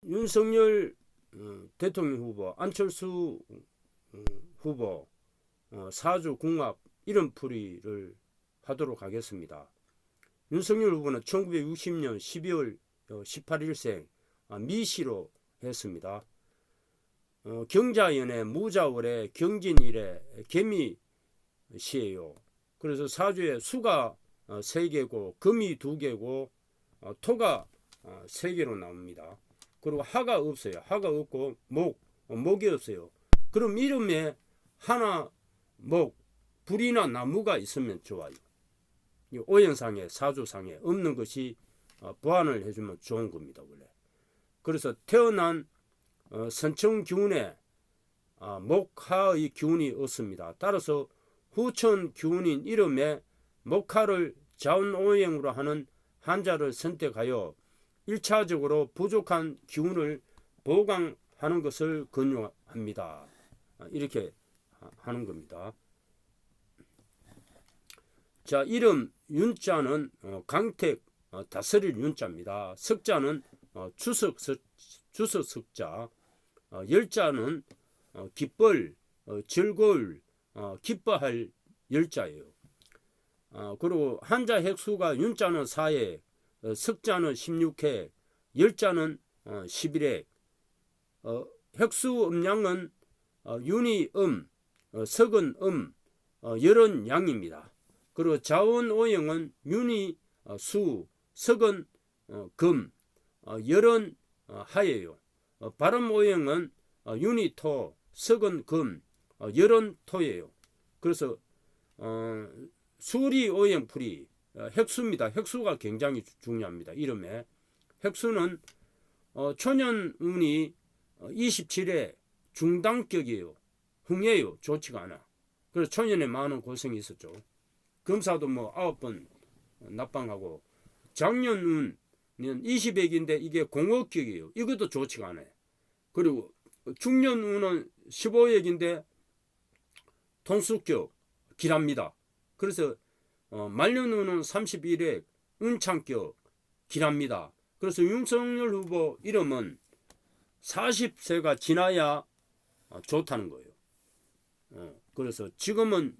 윤석열 대통령 후보, 안철수 후보 사주 궁합 이름풀이를 하도록 하겠습니다. 윤석열 후보는 1960년 12월 18일생 미시로 했습니다. 경자연의 무자월의 경진일의 개미시예요. 그래서 사주에 수가 3개고 금이 2개고 토가 3개로 나옵니다. 그리고 하가 없어요. 하가 없고 목이 없어요. 그럼 이름에 하나 불이나 나무가 있으면 좋아요. 오행상에 사주상에 없는 것이 보완을 해주면 좋은 겁니다. 원래. 그래서 태어난 선청 기운에 목하의 기운이 없습니다. 따라서 후천 기운인 이름에 목하를 자운오행으로 하는 한자를 선택하여 1차적으로 부족한 기운을 보강하는 것을 권유합니다. 이렇게 하는 겁니다. 자, 이름 윤자는 강택 다스릴 윤자입니다. 석자는 주석석자, 열자는 기쁠 즐거울 기뻐할 열자예요. 그리고 한자 획수가 윤자는 4획, 석자는 16획, 열자는 11획. 획수 음양은 윤이 석은 열은 양입니다. 그리고 자원 오행은 윤이 수, 석은 금, 열은 하예요. 발음 오행은 윤이 토, 석은 금, 열은 토예요. 그래서 수리 오행 풀이 획수입니다. 획수가 굉장히 중요합니다. 이름에 획수는 초년운이 27회 중단격이에요. 흥해요. 좋지가 않아. 그래서 초년에 많은 고생이 있었죠. 금사도 9번 납방하고, 작년운은 20액인데 이게 공업격이에요. 이것도 좋지가 않아요. 그리고 중년운은 15액인데 통수격 길합니다. 그래서 말년운은 31액 운창격 길합니다. 그래서 윤석열 후보 이름은 40세가 지나야 좋다는 거예요. 그래서 지금은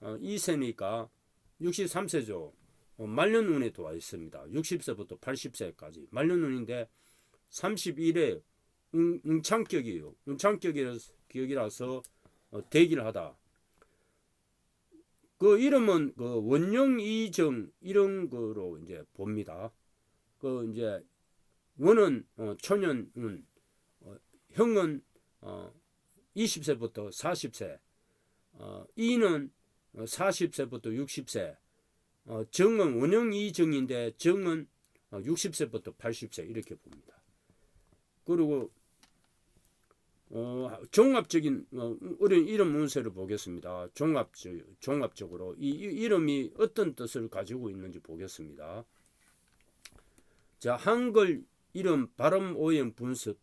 62세니까 63세죠. 말년운에 들어와 있습니다. 60세부터 80세까지 말년운인데 31회 응창격이에요. 응창격이라서 대기를 하다. 그 이름은 그 원령이정 이런 거로 이제 봅니다. 그 이제 원은 초년운, 형은 20세부터 40세, 이는 40세부터 60세, 정은 원형이정인데 정은 60세부터 80세 이렇게 봅니다. 그리고 종합적인 이름 운세를 보겠습니다. 종합적으로 이 이름이 어떤 뜻을 가지고 있는지 보겠습니다. 자, 한글 이름 발음 오행 분석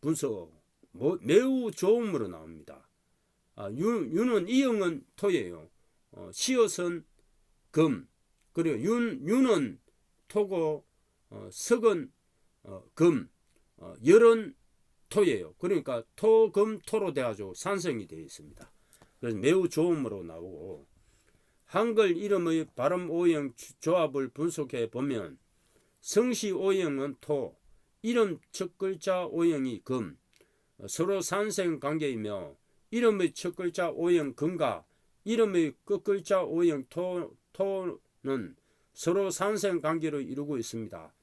매우 좋음으로 나옵니다. 윤은 이응은 토예요. 시옷은 금, 그리고 윤은 토고, 석은 금, 열은 토예요. 그러니까 토, 금, 토로 돼가지고 산성이 되어 있습니다. 그래서 매우 좋음으로 나오고, 한글 이름의 발음 오행 조합을 분석해 보면 성시 오행은 토, 이름 첫 글자 오행이 금, 서로 산생 관계이며 이름의 첫 글자 오행 금과 이름의 끝 글자 오행 토는 서로 산생 관계를 이루고 있습니다.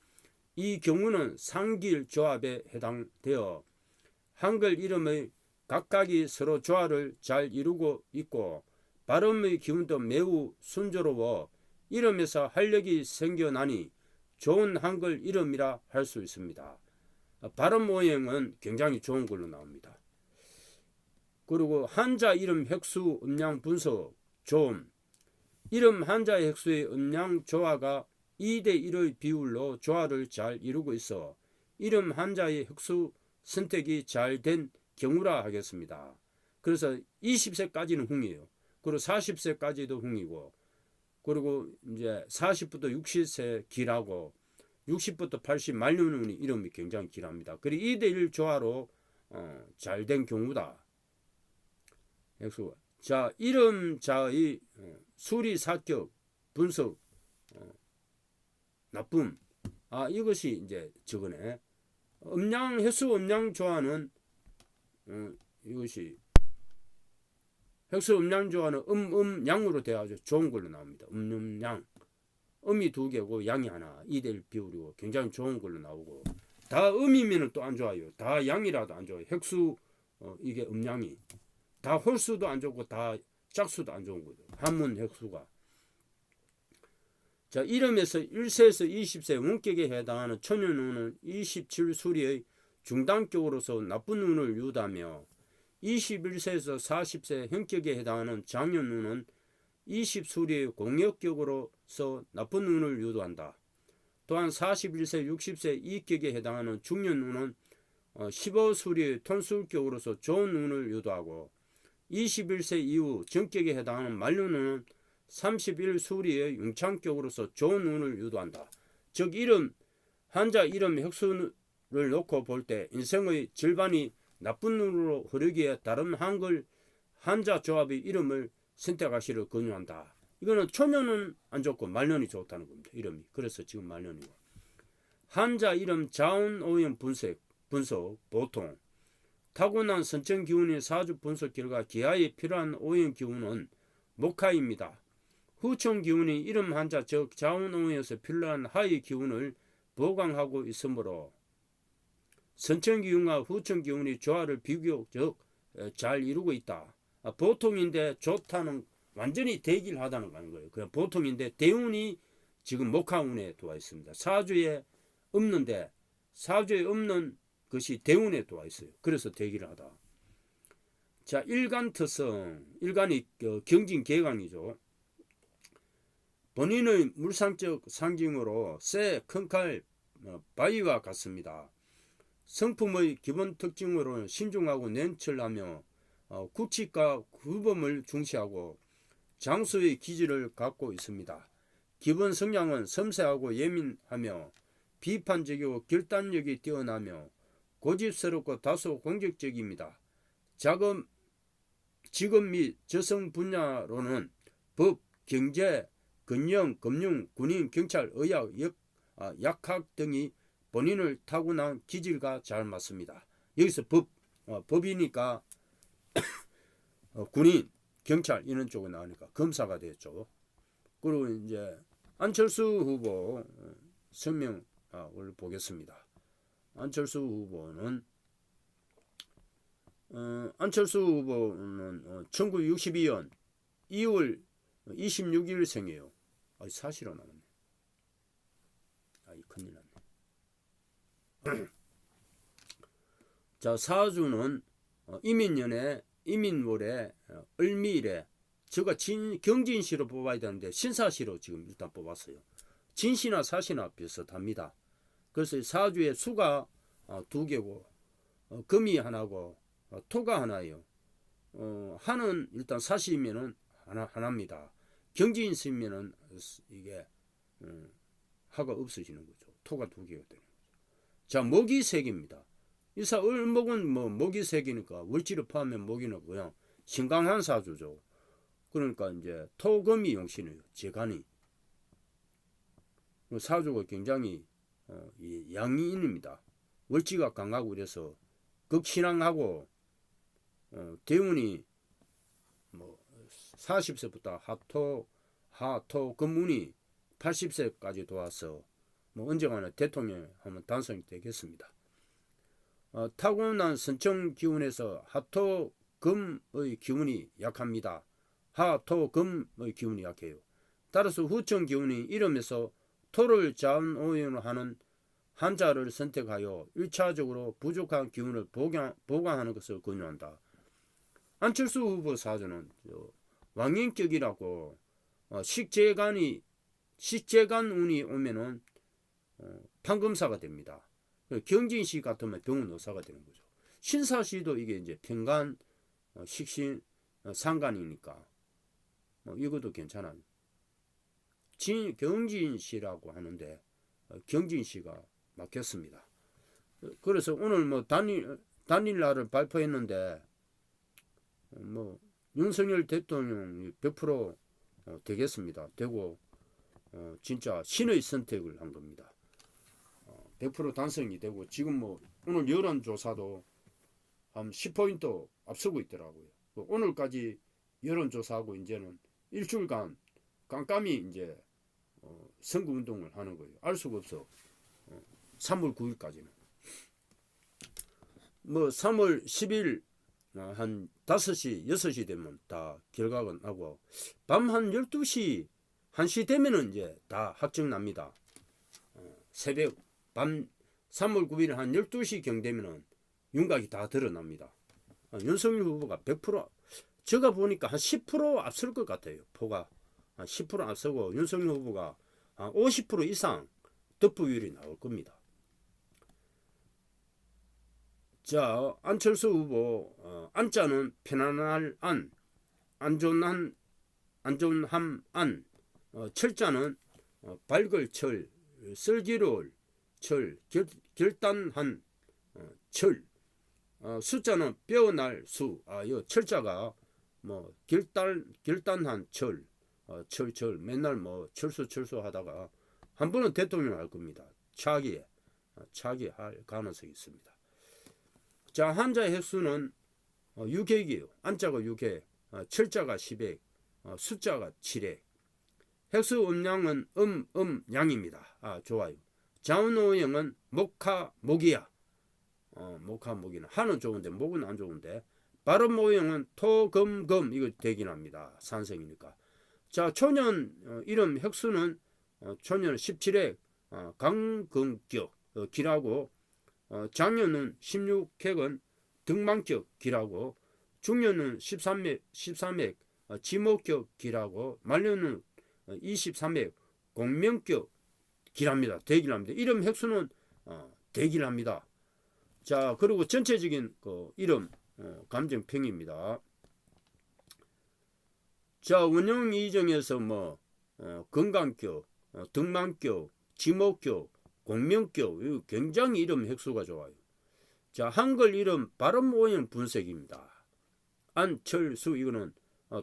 이 경우는 상길 조합에 해당되어 한글 이름의 각각이 서로 조화를 잘 이루고 있고 발음의 기운도 매우 순조로워 이름에서 활력이 생겨나니 좋은 한글 이름이라 할 수 있습니다. 발음 오행은 굉장히 좋은 걸로 나옵니다. 그리고 한자 이름 획수 음양 분석 좀 이름 한자 획수의 음양 조화가 2대1의 비율로 조화를 잘 이루고 있어 이름 한자의 획수 선택이 잘 된 경우라 하겠습니다. 그래서 20세까지는 흥이에요. 그리고 40세까지도 흥이고, 그리고 이제 40부터 60세 기라고 60부터 80 말년 운이 이름이 굉장히 길합니다. 그리고 2대1 조화로 잘 된 경우다. 획수가. 자, 이름자의 수리, 사격, 분석, 나쁨. 이것이 이제 저거네. 획수 음양 조화는 이것이 획수 음양 조화는 양으로 돼가지고 좋은 걸로 나옵니다. 양. 음이 2개고 양이 하나. 2대1 비율이고 굉장히 좋은 걸로 나오고. 다 음이면 또 안 좋아요. 다 양이라도 안 좋아요. 획수 이게 음양이. 다 홀수도 안 좋고 다 짝수도 안 좋은 거죠. 한문 획수가. 자, 이름에서 1세에서 20세 원격에 해당하는 천연운은 27수리의 중단격으로서 나쁜 운을 유도하며 21세에서 40세 현격에 해당하는 장년운은 20수리의 공역격으로서 나쁜 운을 유도한다. 또한 41세, 60세 이격에 해당하는 중년운은 15수리의 톤술격으로서 좋은 운을 유도하고 21세 이후 정격에 해당하는 만료운은 31수리의 융창격으로서 좋은 운을 유도한다. 즉 한자 이름 획수를 놓고 볼 때 인생의 절반이 나쁜 운으로 흐르기에 다른 한글 한자 조합의 이름을 선택하시를 권유한다. 이거는 초년은 안 좋고 말년이 좋다는 겁니다. 이름이. 그래서 지금 말년이고. 한자 이름 자운 오염 분석 보통 타고난 선천 기운의 사주 분석 결과 기하에 필요한 오염 기운은 목화입니다. 후천 기운이 이름 한자 즉 자운 오염에서 필요한 하의 기운을 보강하고 있으므로 선천 기운과 후천 기운이 조화를 비교적 잘 이루고 있다. 보통인데 좋다는 완전히 대길하다는 거예요. 그냥 보통인데 대운이 지금 목화운에 들어와 있습니다. 사주에 없는데 사주에 없는 것이 대운에 들어와 있어요. 그래서 대길하다. 자, 일간 특성. 일간이 경진 개강이죠. 본인의 물상적 상징으로 쇠, 큰 칼, 바위와 같습니다. 성품의 기본 특징으로는 신중하고 냉철하며 구칙과 구범을 중시하고 장수의 기질을 갖고 있습니다. 기본 성향은 섬세하고 예민하며 비판적이고 결단력이 뛰어나며 고집스럽고 다소 공격적입니다. 직업 및 저성 분야로는 법, 경제, 근영, 금융, 군인, 경찰, 의학, 약학 등이 본인을 타고난 기질과 잘 맞습니다. 여기서 법이니까 군인, 경찰 이런 쪽에 나오니까 검사가 됐죠. 그리고 이제 안철수 후보 성명을 보겠습니다. 안철수 후보는 1962년 2월 26일 생이에요. 사실은 나왔네. 큰일 났네. 자, 사주는 이민년에 이민월에 을미일에 제가 경진시로 뽑아야 되는데 신사시로 지금 일단 뽑았어요. 진시나 사시나 비슷합니다. 그래서 사주에 수가 2개고 금이 하나고 토가 하나예요. 한은 일단 사시면은 하나입니다. 경진 쓰면은 이게 하가 없어지는 거죠. 토가 2개가 되는 거죠. 자, 목이 색입니다. 이사 을목은 목이 색이니까 월지를 포함하면 목이는 그냥 신강한 사주죠. 그러니까 이제 토금이 용신이에요. 재간이. 사주가 굉장히 양인입니다. 월지가 강하고 이래서 극신앙하고 대운이 40세부터 하토 금운이 80세까지 도와서 언젠가는 대통령 하면 단성이 되겠습니다. 타고난 선청 기운에서 하토금의 기운이 약합니다. 하토금의 기운이 약해요. 따라서 후청 기운이 이름에서 토를 자운오연하는 한자를 선택하여 1차적으로 부족한 기운을 보강하는 것을 권유한다. 안철수 후보 사주는 왕인격이라고 식재간 운이 오면은 판검사가 됩니다. 경진시 같으면 병원 의사가 되는 거죠. 신사시도 이게 이제 평간, 식신, 상간이니까 이것도 괜찮아요. 경진시라고 하는데 경진시가 맡겼습니다. 그래서 오늘 뭐 단일날을 발표했는데 뭐 윤석열 대통령이 100% 되겠습니다. 되고 진짜 신의 선택을 한 겁니다. 100% 달성이 되고 지금 뭐 오늘 여론조사도 한 10포인트 앞서고 있더라고요. 오늘까지 여론조사하고 이제는 일주일간 깜깜이 이제 선거운동을 하는 거예요. 알 수가 없어. 3월 9일까지는. 뭐 3월 10일 한 5시, 6시 되면 다 결과가 나고 밤 한 12시, 1시 되면은 이제 다 확정납니다. 새벽 밤 3월 9일 한 12시 되면은 윤곽이 다 드러납니다. 윤석열 후보가 100% 제가 보니까 한 10% 앞설 것 같아요. 표가 한 10% 앞서고 윤석열 후보가 한 50% 이상 득표율이 나올 겁니다. 자, 안철수 후보 안자는 편안할 안, 안전함 안, 철자는 밝을 철, 슬기로울 철, 결단한 철, 숫자는 빼어날 수, 이 철자가 뭐 결단한 철, 철 맨날 뭐 철수 하다가 한 번은 대통령 할 겁니다. 차기할 가능성이 있습니다. 자, 한자의 횟수는 6회이에요. 안자가 6회, 철자가 10회, 숫자가 7회. 획수 음량은 양입니다. 좋아요. 자운오형은 목하 목이야. 목하 목이나 하는 좋은데 목은 안 좋은데. 발음 오형은 토금금 이거 되긴 합니다. 산성이니까. 자, 초년 이름 획수는 초년 17회 강금격 기라고, 장년은 16획은 등만격 기라고, 중년은 13획 지목격 기라고, 말년은 23획 공명격 기랍니다. 대기랍니다. 이름 획수는 대기랍니다. 자, 그리고 전체적인 그 이름 감정평입니다. 자, 운영 이정에서 뭐 건강격, 등만격, 지목격, 공명격, 이거 굉장히 이름 획수가 좋아요. 자, 한글 이름 발음 오형 분석입니다. 안철수 이거는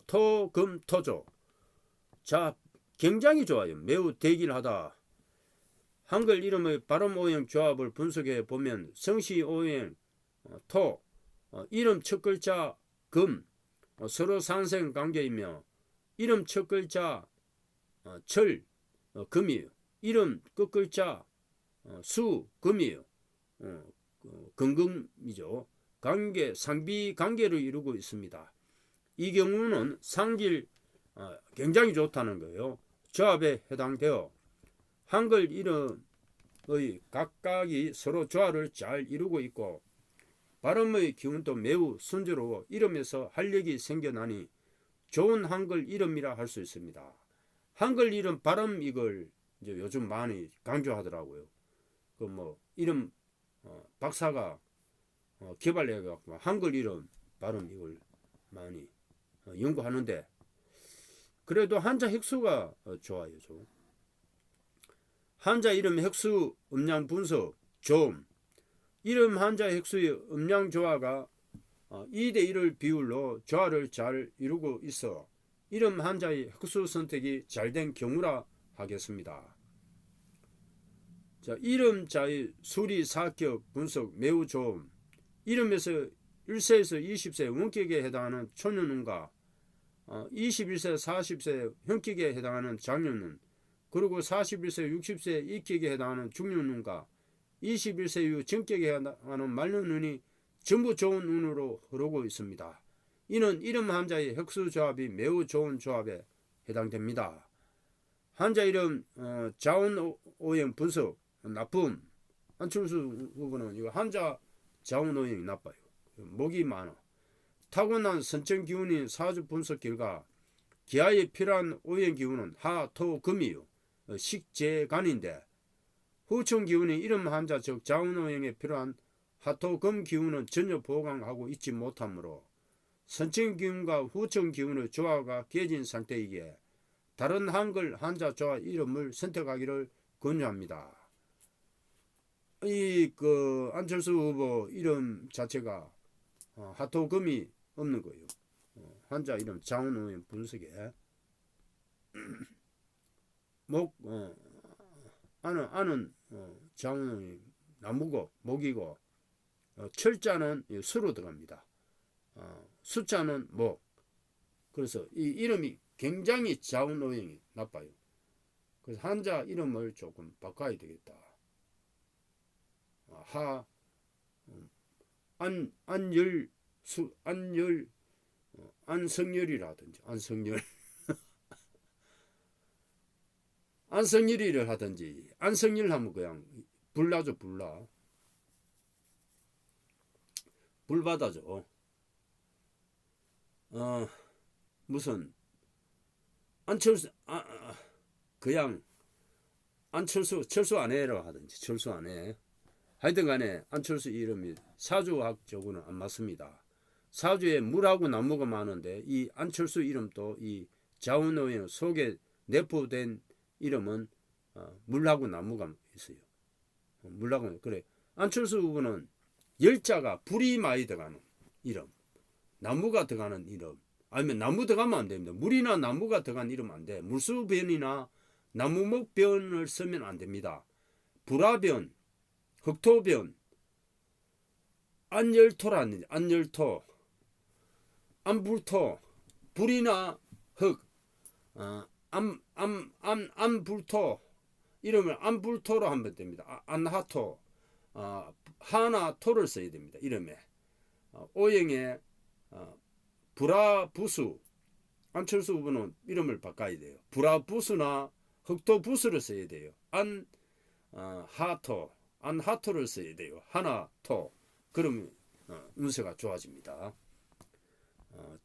토금토조. 자, 굉장히 좋아요. 매우 대길하다. 한글 이름의 발음 오형 조합을 분석해 보면 성씨 오형 토, 이름 첫 글자 금, 서로 산생 관계이며 이름 첫 글자 철, 금이에요. 이름 끝 글자 수, 금이에요. 근금이죠. 관계, 상비 관계를 이루고 있습니다. 이 경우는 상질 굉장히 좋다는 거예요. 조합에 해당되어 한글 이름의 각각이 서로 조화를 잘 이루고 있고 발음의 기운도 매우 순조로워 이름에서 활력이 생겨나니 좋은 한글 이름이라 할 수 있습니다. 한글 이름 발음 이걸 이제 요즘 많이 강조하더라고요. 그 뭐 이름 박사가 개발해갖고 한글 이름 발음 이걸 많이 연구하는데 그래도 한자 획수가 좋아요. 좀. 한자 이름 획수 음량 분석 좀. 이름 한자 획수의 음량 조화가 2대1을 비율로 조화를 잘 이루고 있어 이름 한자의 획수 선택이 잘된 경우라 하겠습니다. 자, 이름자의 수리 사격 분석 매우 좋음. 이름에서 1세에서 20세 원격에 해당하는 초년운과 21세 40세 현격에 해당하는 장년운, 그리고 41세 60세 입격에 해당하는 중년운과 21세 이후 전격에 해당하는 말년운이 전부 좋은 운으로 흐르고 있습니다. 이는 이름 한자의 획수 조합이 매우 좋은 조합에 해당됩니다. 한자 이름 자운 오형 분석 나쁨. 안철수 후보는 이거 한자 자운 오형이 나빠요. 목이 많아. 타고난 선천 기운인 사주 분석 결과 기하에 필요한 오형 기운은 하, 토, 금이요. 식재간인데 후천 기운이 이름 한자 즉 자운 오형에 필요한 하토, 금 기운은 전혀 보강하고 있지 못하므로 선천 기운과 후천 기운의 조화가 깨진 상태이기에 다른 한글 한자 조화 이름을 선택하기를 권유합니다. 이 그 안철수 후보 이름 자체가 하토금이 없는 거예요. 한자 이름 장훈의 분석에 목 안은 장훈의 나무고 목이고 철자는 수로 들어갑니다. 숫자는 목. 그래서 이 이름이 굉장히 자운오행이 나빠요. 그래서 한자 이름을 조금 바꿔야 되겠다. 안성열이라든지 안성열이를 하든지 안성열 하면 그냥 불나죠. 불바다죠. 무슨 안철수 그냥 철수 안해라고 하든지 철수 안해. 하여튼간에 안철수 이름이 사주학적으로는 안 맞습니다. 사주에 물하고 나무가 많은데 이 안철수 이름도 이 자운오행 속에 내포된 이름은 물하고 나무가 있어요. 물하고 그래. 안철수 후보는 열자가 불이 많이 들어가는 이름, 나무가 들어가는 이름, 아니면 나무 들어가면 안 됩니다. 물이나 나무가 들어간 이름 안 돼. 물수변이나 나무목변을 쓰면 안 됩니다. 불화변, 흑토변, 안열토라는 안열토, 안불토, 불이나 흑, 안불토 이름을 안불토로 하면 됩니다. 안하토, 하나토를 써야 됩니다. 이름에 오행에 불화부수 안철수 후보는 이름을 바꿔야 돼요. 불화부수나 흑토부수를 써야 돼요. 안하토를 써야 돼요. 하나토. 그러면 운세가 좋아집니다.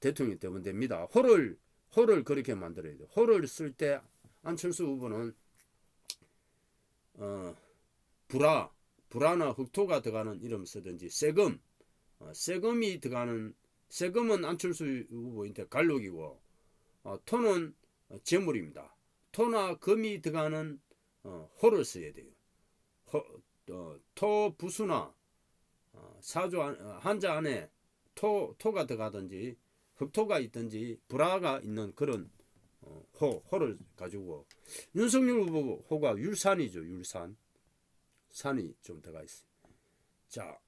대통령이 되면 됩니다. 호를 그렇게 만들어야 돼요. 호를 쓸 때 안철수 후보는 불화나 흑토가 들어가는 이름 쓰든지 세금이 들어가는 세금은 안철수 후보인데 갈록이고 토는 재물입니다. 토나 금이 들어가는 호를 써야 돼요. 토 부수나 사주 한자 안에 토가 들어가든지 흑토가 있든지 불화가 있는 그런 호를 가지고 윤석열 후보 호가 율산이죠. 산이 좀 들어가 있어요. 자,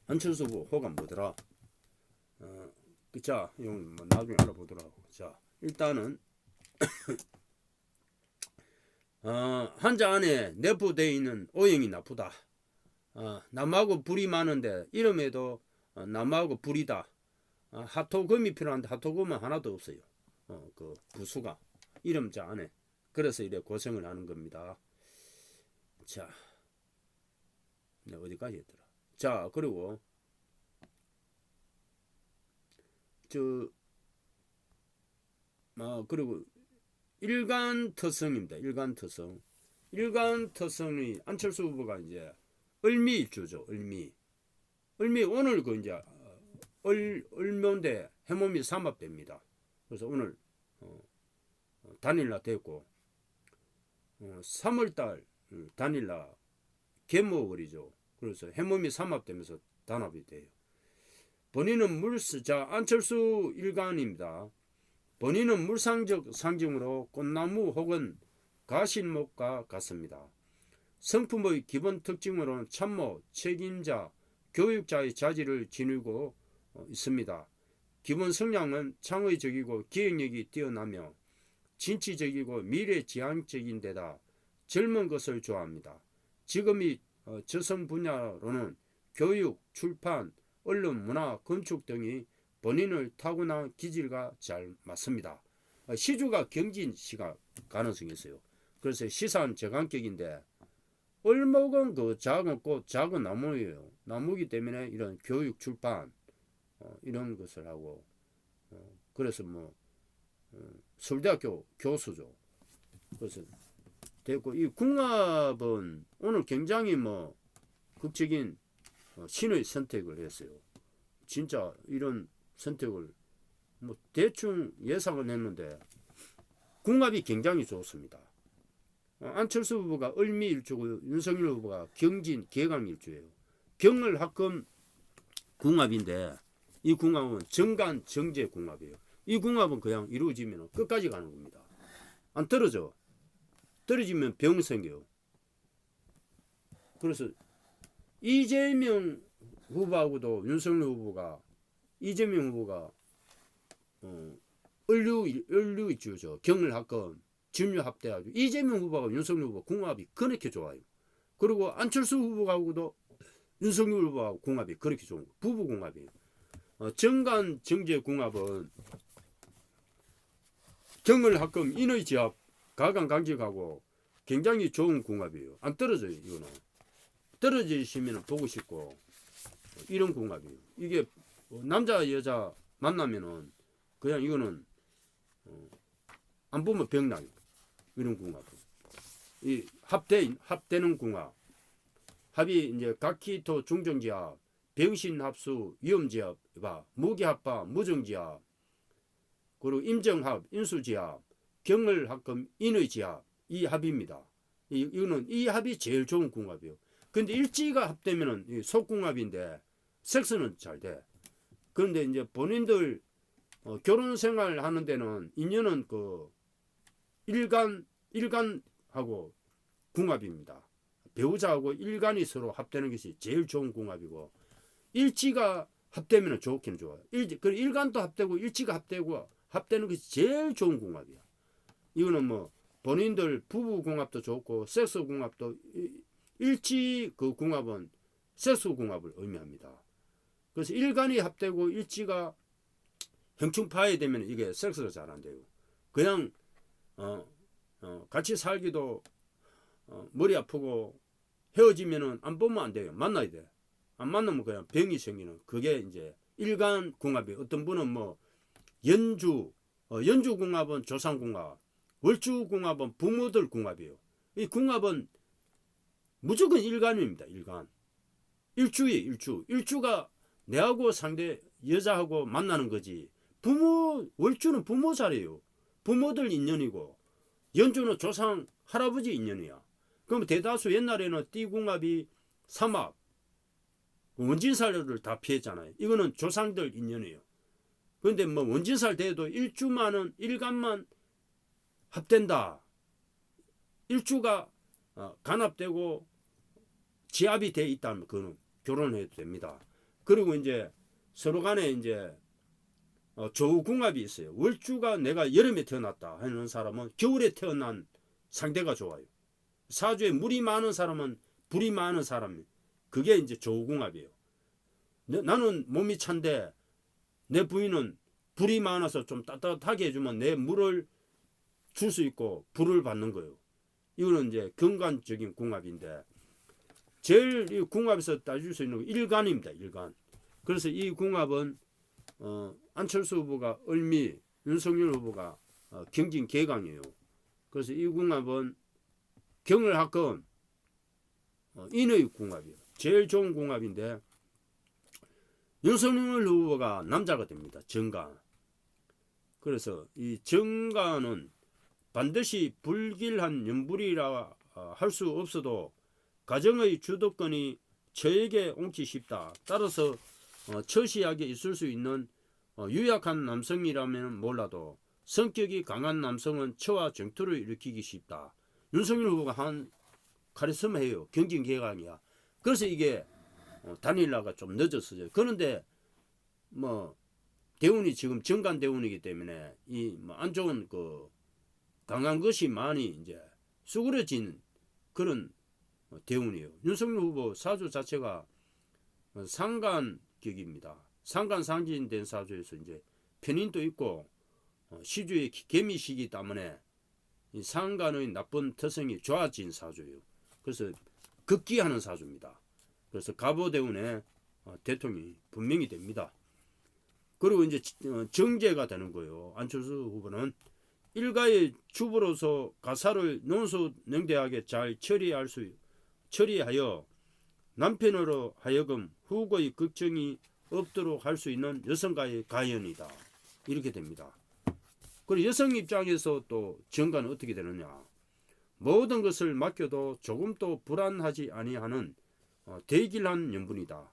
안철수 후보 호가 뭐더라? 자, 이건 나중에 알아보더라고. 자, 일단은 한자 안에 내포되어 있는 오행이 나쁘다. 남하고 불이 많은데 이름에도 남하고 불이다. 하토금이 필요한데 하토금은 하나도 없어요. 그 부수가 이름자 안에. 그래서 이래 고생을 하는 겁니다. 자, 어디까지 했더라? 자, 그리고 그리고 일간터성입니다. 일간터성이 안철수 후보가 이제 을미일주죠. 을미 오늘 그 이제 을묘인데 해몸이 삼합됩니다. 그래서 오늘 단일날 됐고 3월달 단일날 개목월이죠. 그래서 해몸이 삼합되면서 단합이 돼요. 본인은 자 안철수 일간입니다. 본인은 물상적 상징으로 꽃나무 혹은 가신목과 같습니다. 성품의 기본 특징으로는 참모, 책임자, 교육자의 자질을 지니고 있습니다. 기본 성향은 창의적이고 기획력이 뛰어나며 진취적이고 미래지향적인 데다 젊은 것을 좋아합니다. 직업이 저성 분야로는 교육, 출판, 언론, 문화, 건축 등이 본인을 타고난 기질과 잘 맞습니다. 시주가 경진시가 가능성이 있어요. 그래서 시산 저간격인데 을목은 그 작은 꽃, 작은 나무예요. 나무기 때문에 이런 교육, 출판 이런 것을 하고 그래서 서울대학교 교수죠. 그래서 됐고 이 궁합은 오늘 굉장히 극적인 신의 선택을 했어요. 진짜 이런 선택을 대충 예상을 했는데 궁합이 굉장히 좋습니다. 안철수 후보가 을미일주고 윤석열 후보가 경진 개강일주예요. 경을 합금 궁합인데 이 궁합은 정간 정제 궁합이에요. 이 궁합은 그냥 이루어지면 끝까지 가는 겁니다. 안 떨어져. 떨어지면 병 생겨요. 그래서 이재명 후보하고도 윤석열 후보가 이재명 후보가 을류일주죠. 경을 합금 진유 합대하고 이재명 후보하고 윤석열 후보 궁합이 그렇게 좋아요. 그리고 안철수 후보하고도 윤석열 후보하고 궁합이 그렇게 좋은 거예요. 부부 궁합이에요. 정간 정제 궁합은 경을 합금 인의 지합 가강 강직하고 굉장히 좋은 궁합이에요. 안 떨어져요. 이거는 떨어지시면 보고 싶고 이런 궁합이에요. 이게 남자 여자 만나면은 그냥 이거는 안 보면 병나요. 이런 궁합. 이 합되는 궁합. 합이 이제 각기토 중정지합, 병신합수 위험지합, 무기합파 무정지합, 그리고 임정합 인수지합, 경을합금 인의지합 이 합입니다. 이거는 이 합이 제일 좋은 궁합이에요. 근데 일지가 합되면은 속궁합인데 섹스는 잘 돼. 그런데 이제 본인들 결혼 생활 하는 데는 인연은 그 일간하고 궁합입니다. 배우자하고 일간이 서로 합되는 것이 제일 좋은 궁합이고 일지가 합되면 좋긴 좋아요. 일간도 합되고 일지가 합되고 합되는 것이 제일 좋은 궁합이야. 이거는 뭐 본인들 부부 궁합도 좋고 섹스 궁합도 일지 그 궁합은 섹스 궁합을 의미합니다. 그래서 일간이 합되고 일지가 형충파에 되면 이게 섹스가 잘 안 돼요. 그냥 같이 살기도 머리 아프고 헤어지면은 안 보면 안 돼요. 만나야 돼. 안 만나면 그냥 병이 생기는 그게 이제 일간 궁합이. 어떤 분은 뭐 연주 궁합은 조상 궁합, 월주 궁합은 부모들 궁합이에요. 이 궁합은 무조건 일간입니다. 일간. 일주예요. 일주가 내하고 상대 여자하고 만나는 거지. 월주는 부모 자리예요. 부모들 인연이고 연주는 조상 할아버지 인연이야. 그럼 대다수 옛날에는 띠궁합이 삼합 원진살을 다 피했잖아요. 이거는 조상들 인연이에요. 그런데 뭐 원진살 돼도 일주만은 일간만 합된다. 일주가 간합되고 지합이 돼 있다면 그거는 결혼해도 됩니다. 그리고 이제 서로 간에 이제 조우궁합이 있어요. 월주가 내가 여름에 태어났다 하는 사람은 겨울에 태어난 상대가 좋아요. 사주에 물이 많은 사람은 불이 많은 사람, 그게 이제 조우궁합이에요. 나는 몸이 찬데 내 부인은 불이 많아서 좀 따뜻하게 해주면 내 물을 줄 수 있고 불을 받는 거예요. 이거는 이제 경관적인 궁합인데 제일 이 궁합에서 따질 수 있는 건 일간입니다. 일간. 그래서 이 궁합은 안철수 후보가 을미, 윤석열 후보가 경진 개강이에요. 그래서 이 궁합은 경을 합금 인의 궁합이에요. 제일 좋은 궁합인데 윤석열 후보가 남자가 됩니다. 정관. 그래서 이 정관은 반드시 불길한 연불이라 할 수 없어도 가정의 주도권이 저에게 옮기 쉽다. 따라서 처시하게 있을 수 있는 유약한 남성이라면 몰라도 성격이 강한 남성은 처와 정투를 일으키기 쉽다. 윤석열 후보가 한 카리스마예요. 경진개강이야. 그래서 이게 단일화가 좀 늦었어요. 그런데 뭐 대운이 지금 정관 대운이기 때문에 이 안 좋은 그 강한 것이 많이 이제 수그러진 그런 대운이에요. 윤석열 후보 사주 자체가 상간격입니다. 상간상진된 사주에서 이제 편인도 있고 시주의 개미시기 때문에 이 상간의 나쁜 특성이 좋아진 사주예요. 그래서 극기하는 사주입니다. 그래서 가보대운에 대통령이 분명히 됩니다. 그리고 이제 정제가 되는 거예요. 안철수 후보는 일가의 주부로서 가사를 논소능대하게 잘 처리하여 남편으로 하여금 후고의 걱정이 없도록 할 수 있는 여성과의 가연이다. 이렇게 됩니다. 그리고 여성 입장에서 또 정관은 어떻게 되느냐. 모든 것을 맡겨도 조금도 불안하지 아니하는 대길한 연분이다.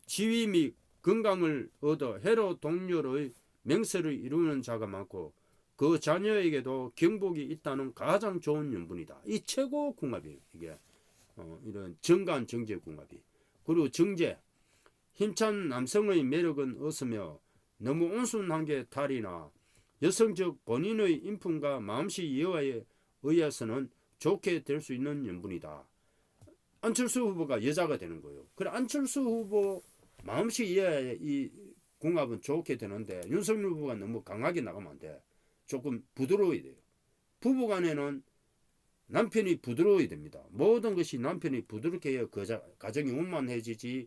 지위 및 건강을 얻어 해로 동료의 명세를 이루는 자가 많고 그 자녀에게도 경복이 있다는 가장 좋은 연분이다. 이 최고 궁합이에요. 이게 이런 정간 정제 궁합이. 그리고 정제, 힘찬 남성의 매력은 없으며 너무 온순한 게 탈이나 여성적 본인의 인품과 마음씨 이해에 의해서는 좋게 될 수 있는 연분이다. 안철수 후보가 여자가 되는 거예요. 그래 안철수 후보 마음씨 이해에 이 궁합은 좋게 되는데 윤석열 후보가 너무 강하게 나가면 안 돼. 조금 부드러워야 돼요. 부부간에는 남편이 부드러워야 됩니다. 모든 것이 남편이 부드럽게 해야 가정이 원만해지지.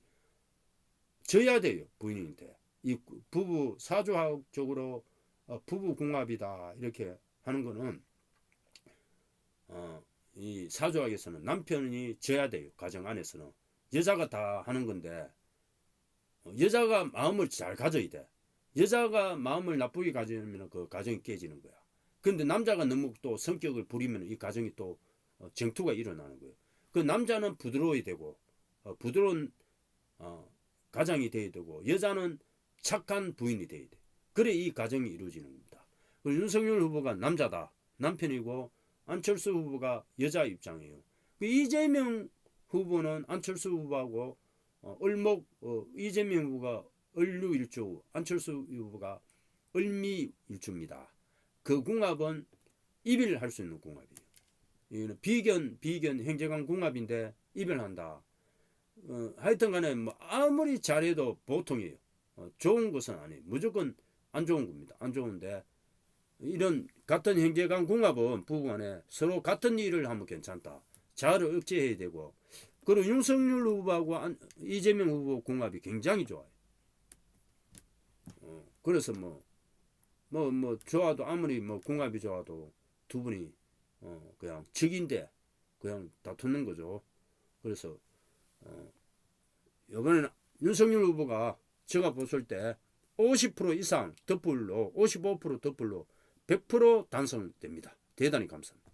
져야 돼요. 부인인데 이 부부 사주학적으로 부부 궁합이다 이렇게 하는 거는 이 사주학에서는 남편이 져야 돼요. 가정 안에서는 여자가 다 하는 건데 여자가 마음을 잘 가져야 돼. 여자가 마음을 나쁘게 가지면 그 가정이 깨지는 거야. 근데 남자가 너무 또 성격을 부리면 이 가정이 또 정투가 일어나는 거예요. 그 남자는 부드러워야 되고 부드러운 가장이 돼야 되고 여자는 착한 부인이 돼야 돼. 그래 이 가정이 이루어지는 겁니다. 윤석열 후보가 남자다. 남편이고 안철수 후보가 여자 입장이에요. 이재명 후보는 안철수 후보하고 이재명 후보가 을류일주, 안철수 후보가 을미일주입니다. 그 궁합은 이별할 수 있는 궁합이에요. 이거는 비견 행제관 궁합인데 이별한다. 하여튼 간에 뭐 아무리 잘해도 보통이에요. 좋은 것은 아니에요. 무조건 안 좋은 겁니다. 안 좋은데 이런 같은 형제간 궁합은 부부간에 서로 같은 일을 하면 괜찮다. 자아를 억제해야 되고 그리고 윤석열 후보하고 이재명 후보 궁합이 굉장히 좋아요. 그래서 뭐 좋아도 아무리 뭐 궁합이 좋아도 두 분이 그냥 적인데 그냥 다투는 거죠. 그래서 이번에는 윤석열 후보가 제가 봤을 때 50% 이상 덧불로 55% 덧불로 100% 당선됩니다. 대단히 감사합니다.